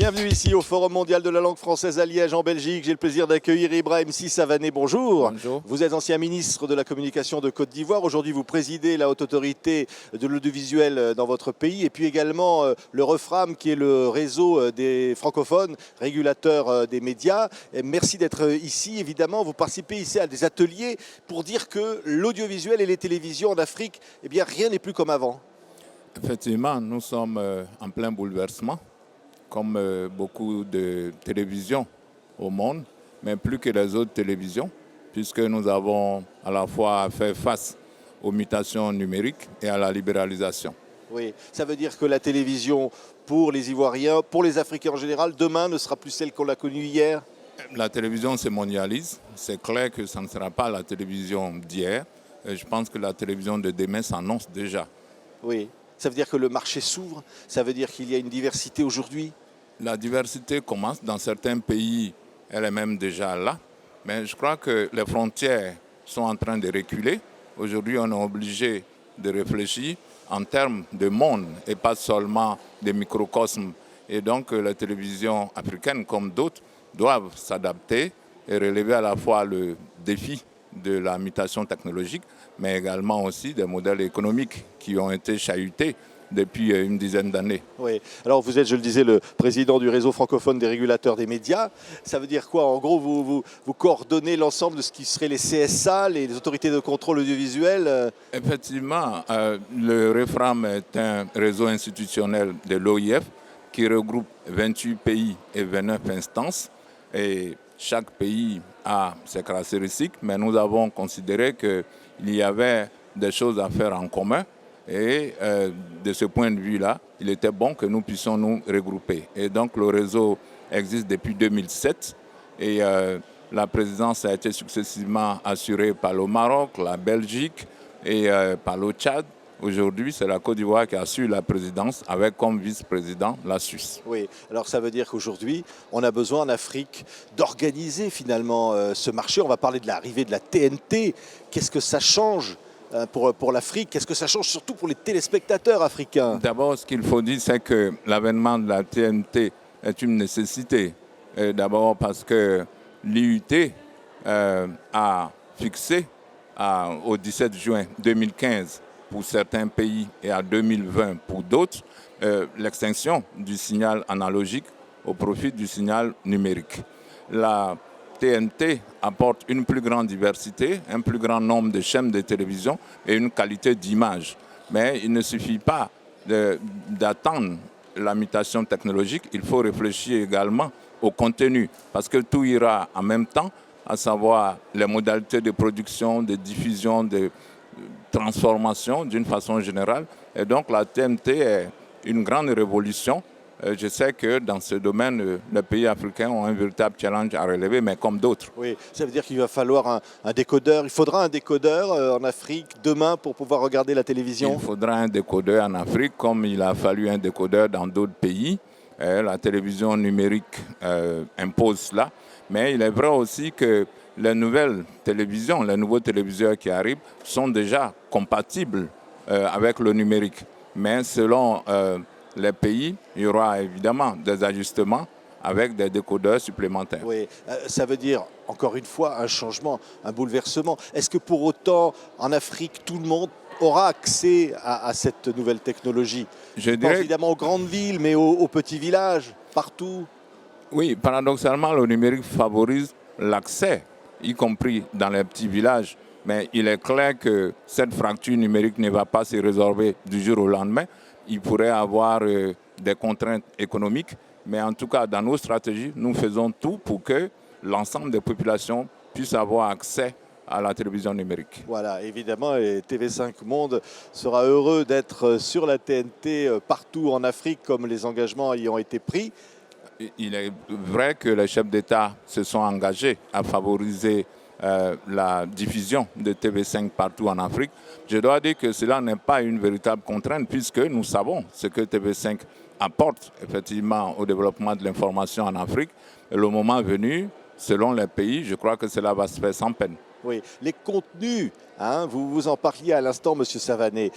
Bienvenue ici au Forum mondial de la langue française à Liège, en Belgique. J'ai le plaisir d'accueillir Ibrahim Sissavané. Bonjour. Bonjour. Vous êtes ancien ministre de la Communication de Côte d'Ivoire. Aujourd'hui, vous présidez la haute autorité de l'audiovisuel dans votre pays. Et puis également le REFRAM, qui est le réseau des francophones, régulateur des médias. Et merci d'être ici, évidemment. Vous participez ici à des ateliers pour dire que l'audiovisuel et les télévisions en Afrique, eh bien, rien n'est plus comme avant. Effectivement, nous sommes en plein bouleversement, comme beaucoup de télévisions au monde, mais plus que les autres télévisions, puisque nous avons à la fois fait face aux mutations numériques et à la libéralisation. Oui, ça veut dire que la télévision, pour les Ivoiriens, pour les Africains en général, demain ne sera plus celle qu'on a connue hier. La télévision se mondialise. C'est clair que ça ne sera pas la télévision d'hier. Je pense que la télévision de demain s'annonce déjà. Oui, ça veut dire que le marché s'ouvre, ça veut dire qu'il y a une diversité aujourd'hui. La diversité commence dans certains pays, elle est même déjà là. Mais je crois que les frontières sont en train de reculer. Aujourd'hui, on est obligé de réfléchir en termes de monde et pas seulement des microcosmes. Et donc, les télévisions africaines, comme d'autres, doivent s'adapter et relever à la fois le défi de la mutation technologique, mais également aussi des modèles économiques qui ont été chahutés depuis une dizaine d'années. Oui. Alors vous êtes, je le disais, le président du réseau francophone des régulateurs des médias. Ça veut dire quoi? En gros, vous coordonnez l'ensemble de ce qui serait les CSA, les autorités de contrôle audiovisuel. Effectivement, le REFRAM est un réseau institutionnel de l'OIF qui regroupe 28 pays et 29 instances. Et chaque pays a ses caractéristiques, mais nous avons considéré qu'il y avait des choses à faire en commun. Et de ce point de vue-là, il était bon que nous puissions nous regrouper. Et donc le réseau existe depuis 2007 et la présidence a été successivement assurée par le Maroc, la Belgique et par le Tchad. Aujourd'hui, c'est la Côte d'Ivoire qui assure la présidence avec comme vice-président la Suisse. Oui, alors ça veut dire qu'aujourd'hui, on a besoin en Afrique d'organiser finalement ce marché. On va parler de l'arrivée de la TNT. Qu'est-ce que ça change pour l'Afrique? Qu'est-ce que ça change surtout pour les téléspectateurs africains? D'abord, ce qu'il faut dire, c'est que l'avènement de la TNT est une nécessité. D'abord parce que l'IUT a fixé au 17 juin 2015 pour certains pays et à 2020 pour d'autres l'extinction du signal analogique au profit du signal numérique. La TNT apporte une plus grande diversité, un plus grand nombre de chaînes de télévision et une qualité d'image. Mais il ne suffit pas d'attendre la mutation technologique, il faut réfléchir également au contenu, parce que tout ira en même temps, à savoir les modalités de production, de diffusion, de transformation d'une façon générale. Et donc la TNT est une grande révolution. Je sais que dans ce domaine, les pays africains ont un véritable challenge à relever, mais comme d'autres. Oui, ça veut dire qu'il va falloir un décodeur. Il faudra un décodeur en Afrique demain pour pouvoir regarder la télévision. Il faudra un décodeur en Afrique, comme il a fallu un décodeur dans d'autres pays. La télévision numérique impose cela. Mais il est vrai aussi que les nouvelles télévisions, les nouveaux téléviseurs qui arrivent sont déjà compatibles avec le numérique. Mais selon les pays, il y aura évidemment des ajustements avec des décodeurs supplémentaires. Oui, ça veut dire, encore une fois, un changement, un bouleversement. Est-ce que pour autant, en Afrique, tout le monde aura accès à cette nouvelle technologie? Je pense dirais évidemment aux grandes villes, mais aux petits villages, partout. Oui, paradoxalement, le numérique favorise l'accès, y compris dans les petits villages. Mais il est clair que cette fracture numérique ne va pas se résorber du jour au lendemain. Il pourrait y avoir des contraintes économiques. Mais en tout cas, dans nos stratégies, nous faisons tout pour que l'ensemble des populations puissent avoir accès à la télévision numérique. Voilà, évidemment, et TV5 Monde sera heureux d'être sur la TNT partout en Afrique, comme les engagements y ont été pris. Il est vrai que les chefs d'État se sont engagés à favoriser la diffusion de TV5 partout en Afrique. Je dois dire que cela n'est pas une véritable contrainte puisque nous savons ce que TV5 apporte effectivement au développement de l'information en Afrique. Et le moment venu, selon les pays, je crois que cela va se faire sans peine. Oui, les contenus, vous en parliez à l'instant, Monsieur Savané.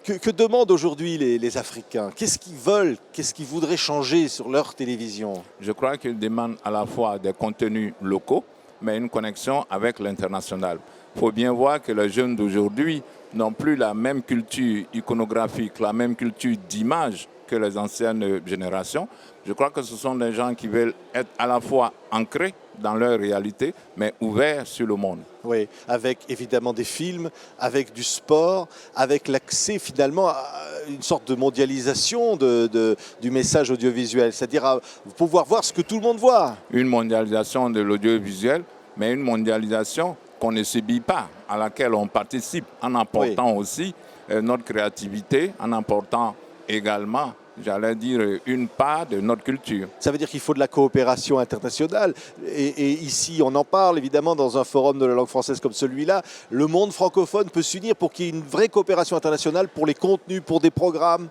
Que demandent aujourd'hui les Africains? Qu'est-ce qu'ils veulent? Qu'est-ce qu'ils voudraient changer sur leur télévision? Je crois qu'ils demandent à la fois des contenus locaux, mais une connexion avec l'international. Il faut bien voir que les jeunes d'aujourd'hui n'ont plus la même culture iconographique, la même culture d'image que les anciennes générations. Je crois que ce sont des gens qui veulent être à la fois ancrés dans leur réalité, mais ouverts sur le monde. Oui, avec évidemment des films, avec du sport, avec l'accès finalement à une sorte de mondialisation du message audiovisuel, c'est-à-dire à pouvoir voir ce que tout le monde voit. Une mondialisation de l'audiovisuel, mais une mondialisation qu'on ne subit pas, à laquelle on participe en apportant aussi notre créativité, en apportant également, j'allais dire, une part de notre culture. Ça veut dire qu'il faut de la coopération internationale. Et ici, on en parle évidemment dans un forum de la langue française comme celui-là. Le monde francophone peut s'unir pour qu'il y ait une vraie coopération internationale pour les contenus, pour des programmes.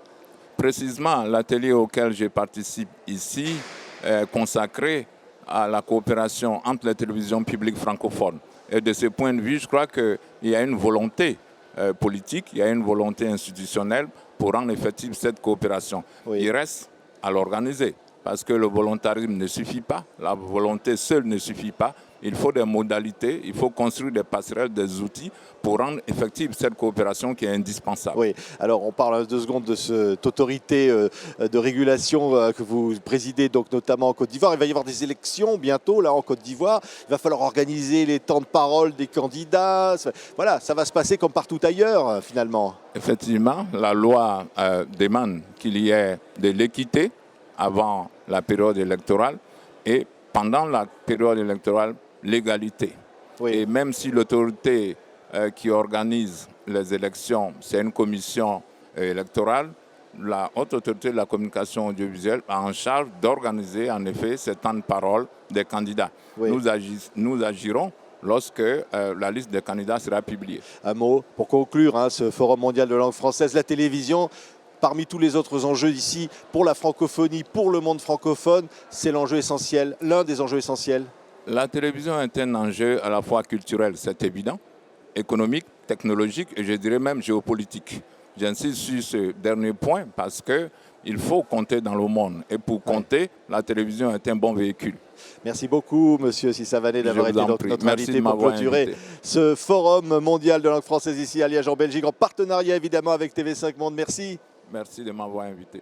Précisément, l'atelier auquel je participe ici est consacré à la coopération entre les télévisions publiques francophones. Et de ce point de vue, je crois qu'il y a une volonté politique, il y a une volonté institutionnelle pour rendre effective cette coopération. Oui. Il reste à l'organiser, parce que le volontarisme ne suffit pas, la volonté seule ne suffit pas. Il faut des modalités, il faut construire des passerelles, des outils pour rendre effective cette coopération qui est indispensable. Oui, alors on parle 2 secondes de cette autorité de régulation que vous présidez, donc notamment en Côte d'Ivoire. Il va y avoir des élections bientôt là en Côte d'Ivoire. Il va falloir organiser les temps de parole des candidats. Voilà, ça va se passer comme partout ailleurs finalement. Effectivement, la loi demande qu'il y ait de l'équité avant la période électorale et pendant la période électorale, l'égalité. Oui. Et même si l'autorité qui organise les élections, c'est une commission électorale, la haute autorité de la communication audiovisuelle a en charge d'organiser en effet ces temps de parole des candidats. Oui. Nous agirons lorsque la liste des candidats sera publiée. Un mot pour conclure ce Forum mondial de langue française, la télévision. Parmi tous les autres enjeux ici, pour la francophonie, pour le monde francophone, c'est l'enjeu essentiel, l'un des enjeux essentiels. La télévision est un enjeu à la fois culturel, c'est évident, économique, technologique et je dirais même géopolitique. J'insiste sur ce dernier point parce qu'il faut compter dans le monde. Et pour compter, la télévision est un bon véhicule. Merci beaucoup, Monsieur Sissavané, d'avoir été notre invité pour clôturer ce Forum mondial de langue française ici à Liège, en Belgique, en partenariat évidemment avec TV5 Monde. Merci. Merci de m'avoir invité.